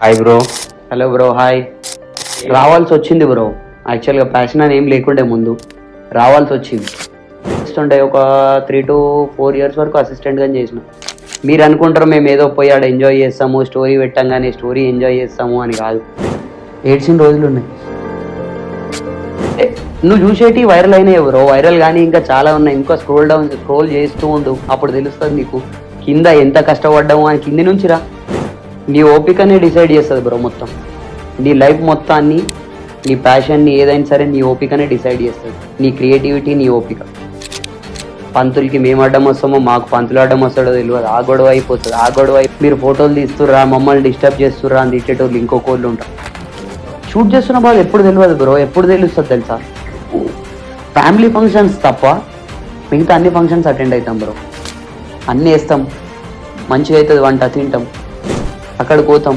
Hi bro. Hello bro, hi. రావాల్సి వచ్చింది bro. యాక్చువల్గా ప్యాషన్ అని ఏం లేకుండే ముందు, రావాల్సి వచ్చింది. చేస్తుంటే ఒక 3 to 4 years వరకు అసిస్టెంట్గా చేసిన. మీరు అనుకుంటారు మేము ఏదో పోయి ఆడ ఎంజాయ్ చేస్తాము, స్టోరీ పెట్టంగానే స్టోరీ ఎంజాయ్ చేస్తాము అని కాదు. ఏడ్చిన రోజులు ఉన్నాయి. నువ్వు చూసేటి వైరల్ అయినాయి బ్రో, వైరల్ కానీ ఇంకా చాలా ఉన్నాయి. ఇంకా స్క్రోల్ చేస్తూ ఉండు, అప్పుడు తెలుస్తుంది నీకు కింద ఎంత కష్టపడ్డాము అని. కింది నుంచి రా, నీ ఓపికనే డిసైడ్ చేస్తుంది బ్రో. మొత్తం నీ లైఫ్ మొత్తాన్ని, నీ ప్యాషన్ని ఏదైనా సరే నీ ఓపికనే డిసైడ్ చేస్తుంది. నీ క్రియేటివిటీ, నీ ఓపిక. పంతులకి మేము అడ్డం వస్తామో, మాకు పంతులు అడ్డం వస్తాడో తెలియదు. ఆ గొడవ అయిపోతుంది. ఆ గొడవ మీరు ఫోటోలు తీస్తుర్రా, మమ్మల్ని డిస్టర్బ్ చేస్తుర్రా అని తిట్టేటోళ్ళు ఇంకోళ్ళు ఉంటారు. షూట్ చేస్తున్న వాళ్ళు ఎప్పుడు తెలియదు బ్రో, ఎప్పుడు తెలుస్తుంది తెలుసా? ఫ్యామిలీ ఫంక్షన్స్ తప్ప మిగతా అన్ని ఫంక్షన్స్ అటెండ్ అవుతాం బ్రో. అన్నీ వేస్తాం, మంచిగా అవుతుంది వంట, తింటాం, అక్కడికి పోతాం.